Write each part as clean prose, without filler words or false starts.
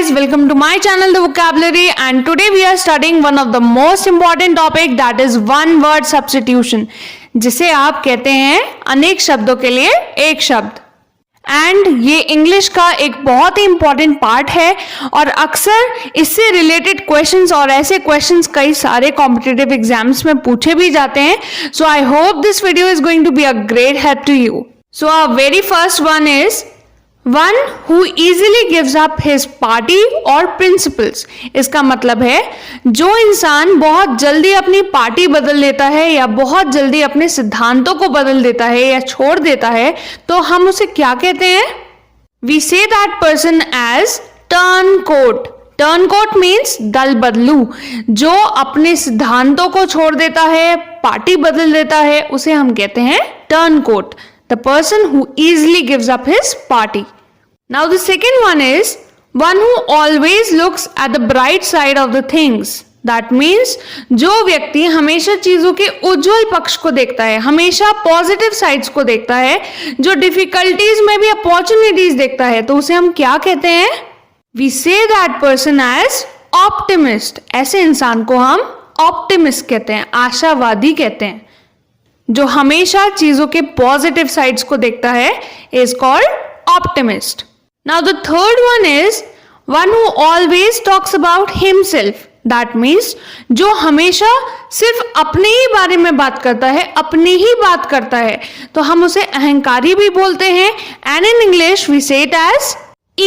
guys, welcome to my channel The Vocabulary, and today we are studying one of the most important topic, that is one word substitution, जिसे आप कहते हैं अनेक शब्दों के लिए एक शब्द। एंड ये इंग्लिश का एक बहुत ही इंपॉर्टेंट पार्ट है और अक्सर इससे रिलेटेड क्वेश्चंस और ऐसे क्वेश्चंस कई सारे कॉम्पिटिटिव एग्जाम्स में पूछे भी जाते हैं। So I hope this video is going to be a great help to you. So our very first one is one who easily gives up his party और प्रिंसिपल्स। इसका मतलब है जो इंसान बहुत जल्दी अपनी पार्टी बदल लेता है या बहुत जल्दी अपने सिद्धांतों को बदल देता है या छोड़ देता है, तो हम उसे क्या कहते हैं? We say that person as turncoat. Turncoat means दल बदलू। जो अपने सिद्धांतों को छोड़ देता है, पार्टी बदल देता है, उसे हम कहते हैं turncoat. The person who easily gives up his party. Now the second one is one who always looks at the bright side of the things. That means जो व्यक्ति हमेशा चीजों के उज्जवल पक्ष को देखता है, हमेशा पॉजिटिव साइड्स को देखता है, जो डिफिकल्टीज में भी अपॉर्चुनिटीज देखता है, तो उसे हम क्या कहते हैं? We say that person as optimist. ऐसे इंसान को हम ऑप्टिमिस्ट कहते हैं, आशावादी कहते हैं। जो हमेशा चीजों के पॉजिटिव साइड्स को देखता है is called optimist. Now the third one is one who always talks about himself. That means जो हमेशा सिर्फ अपने ही बारे में बात करता है, अपनी ही बात करता है, तो हम उसे अहंकारी भी बोलते हैं। And in English we say it as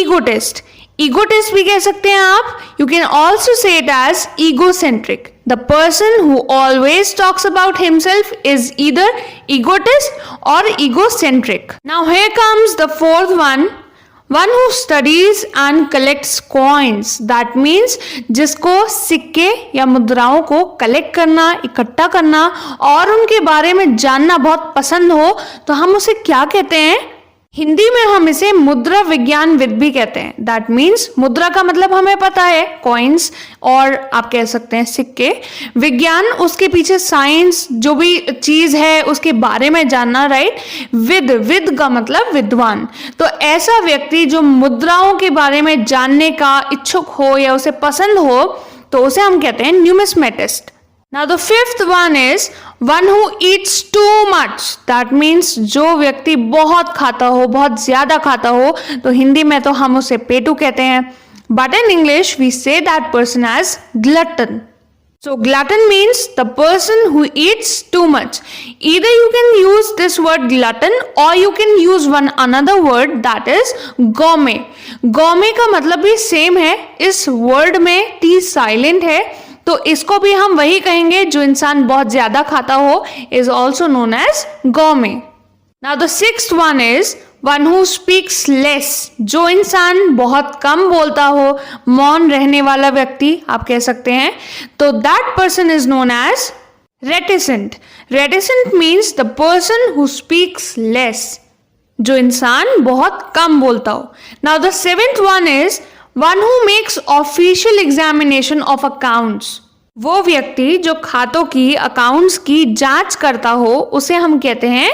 egotist. Egotist भी कह सकते हैं आप। You can also say it as egocentric. The person who always talks about himself is either egotist or egocentric. Now here comes the fourth one who studies and collects coins. That means जिसको सिक्के या मुद्राओं को collect करना, इकट्ठा करना और उनके बारे में जानना बहुत पसंद हो, तो हम उसे क्या कहते हैं? हिंदी में हम इसे मुद्रा विज्ञानविद भी कहते हैं। दैट मीन्स मुद्रा का मतलब हमें पता है कॉइन्स, और आप कह सकते हैं सिक्के। विज्ञान उसके पीछे साइंस, जो भी चीज है उसके बारे में जानना, राइट। विद का मतलब विद्वान। तो ऐसा व्यक्ति जो मुद्राओं के बारे में जानने का इच्छुक हो या उसे पसंद हो, तो उसे हम कहते हैं न्यूमिस्मेटिस्ट। Now the fifth one is one who eats too much. That means जो व्यक्ति बहुत खाता हो, बहुत ज्यादा खाता हो, तो हिंदी में तो हम उसे पेटू कहते हैं। But in English we say that person as glutton. So glutton means the person who eats too much. Either you can use this word glutton or you can use one another word, that is gourmet. Gourmet का मतलब भी same है। इस word में T silent है, तो इसको भी हम वही कहेंगे। जो इंसान बहुत ज्यादा खाता हो is also known as gourmet. Now the sixth one is one who speaks less. जो इंसान बहुत कम बोलता हो, मौन रहने वाला व्यक्ति आप कह सकते हैं, तो that person is known as reticent. Reticent means the person who speaks less, जो इंसान बहुत कम बोलता हो। Now the seventh one is one who makes official examination of accounts. वो व्यक्ति जो खातों की, अकाउंट्स की जांच करता हो, उसे हम कहते हैं,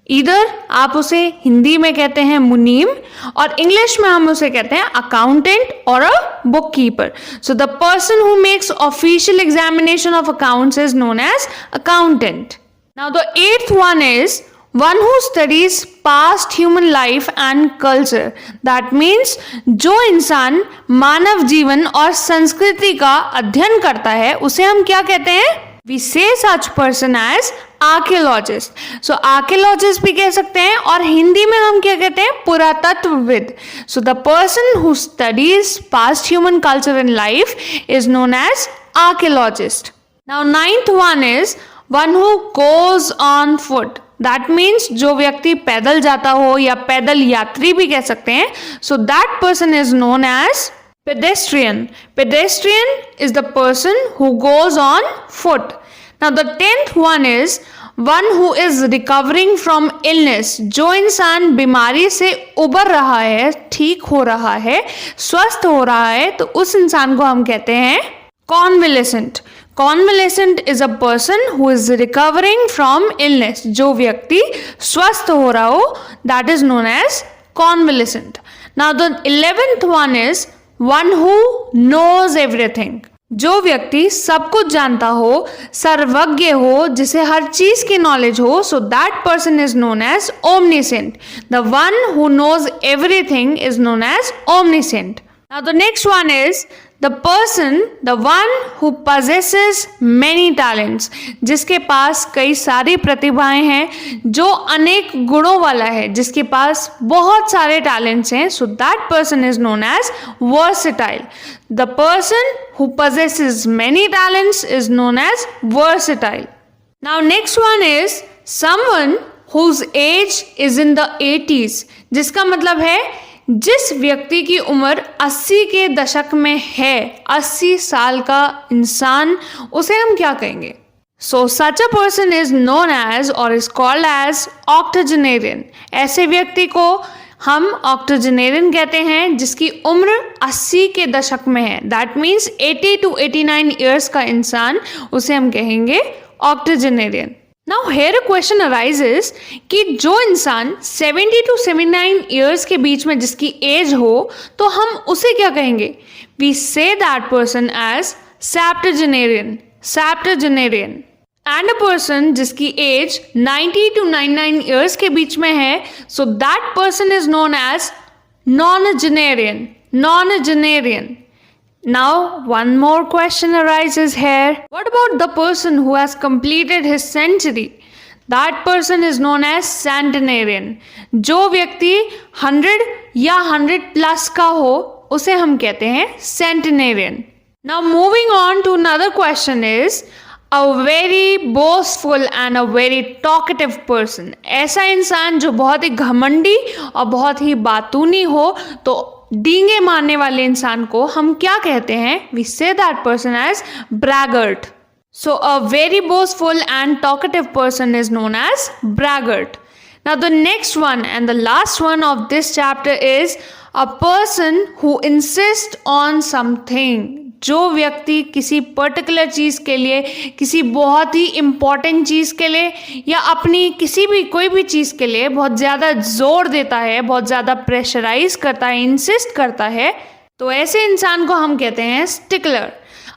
इधर आप उसे हिंदी में कहते हैं मुनीम और इंग्लिश में हम उसे कहते हैं अकाउंटेंट और a book keeper. So the person who makes official examination of accounts is known as accountant. Now the eighth one is one who studies past human life and culture. That means जो इंसान मानव जीवन और संस्कृति का अध्ययन करता है, उसे हम क्या कहते हैं? We say such person as archaeologist. So archaeologist भी कह सकते हैं, और हिंदी में हम क्या कहते हैं? पुरातत्वविद। So the person who studies past human culture and life is known as archaeologist. Now ninth one is one who goes on foot. That means जो व्यक्ति पैदल जाता हो या पैदल यात्री भी कह सकते हैं, so that person is known as pedestrian. Pedestrian is the person who goes on foot. Now the 10th one is one who is recovering from illness. जो इंसान बीमारी से उबर रहा है, ठीक हो रहा है, स्वस्थ हो रहा है, तो उस इंसान को हम कहते हैं convalescent. Convalescent is a person who is recovering from illness. जो व्यक्ति स्वस्थ हो रहा हो, that is known as convalescent. Now the 11th one is one who knows everything, जो व्यक्ति सब कुछ जानता हो, सर्वज्ञ हो, जिसे हर चीज की नॉलेज हो, so that person is known as omniscient. The one who knows everything is known as omniscient. Now the next one is the person, the one who possesses many talents, जिसके पास कई सारी प्रतिभाएं हैं, जो अनेक गुणों वाला है, जिसके पास बहुत सारे टैलेंट्स हैं, so that person is known as versatile. The person who possesses many talents is known as versatile. Now next one is someone whose age is in the 80s, जिसका मतलब है जिस व्यक्ति की उम्र 80 के दशक में है, 80 साल का इंसान, उसे हम क्या कहेंगे? So such a person is known as or is called as octogenarian. ऐसे व्यक्ति को हम ऑक्टोजेनेरियन कहते हैं जिसकी उम्र 80 के दशक में है. दैट मीन्स 80 to 89 ईयर्स का इंसान, उसे हम कहेंगे octogenarian. Now here a question arises कि जो इंसान 70 to 79 ईयर्स के बीच में जिसकी एज हो, तो हम उसे क्या कहेंगे? We say that person as septuagenarian. Septuagenarian. And a person जिसकी एज 90 to 99 ईयर्स के बीच में है, so that person is known as nonagenarian. Nonagenarian. Now one more question arises here. What about the person who has completed his century? That person is known as centenarian. जो व्यक्ति 100 या 100 plus का हो, उसे हम कहते हैं centenarian. Now moving on to another question is a very boastful and a very talkative person. ऐसा इंसान जो बहुत ही घमंडी और बहुत ही बातूनी हो, तो डींगे मारने वाले इंसान को हम क्या कहते हैं? We say that person as braggart. So a very boastful and talkative person is known as braggart. Now the next one and the last one of this chapter is a person who insist on something. जो व्यक्ति किसी particular चीज़ के लिए, किसी बहुत ही important चीज़ के लिए, या अपनी किसी भी कोई भी चीज़ के लिए बहुत ज़्यादा जोर देता है, बहुत ज़्यादा प्रेशराइज करता है, इंसिस्ट करता है, तो ऐसे इंसान को हम कहते हैं stickler.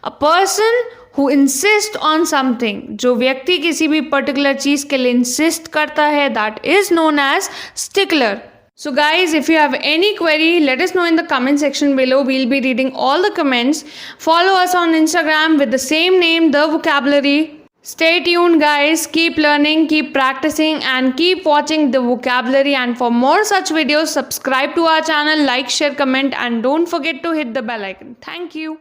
A person who insist on something, जो व्यक्ति किसी भी पर्टिकुलर चीज़ के लिए इंसिस्ट करता है, that is known as stickler. So guys, if you have any query, let us know in the comment section below. We'll be reading all the comments. Follow us on Instagram with the same name, The Vocabulary. Stay tuned guys, keep learning, keep practicing and keep watching The Vocabulary. And for more such videos, subscribe to our channel, like, share, comment and don't forget to hit the bell icon. Thank you.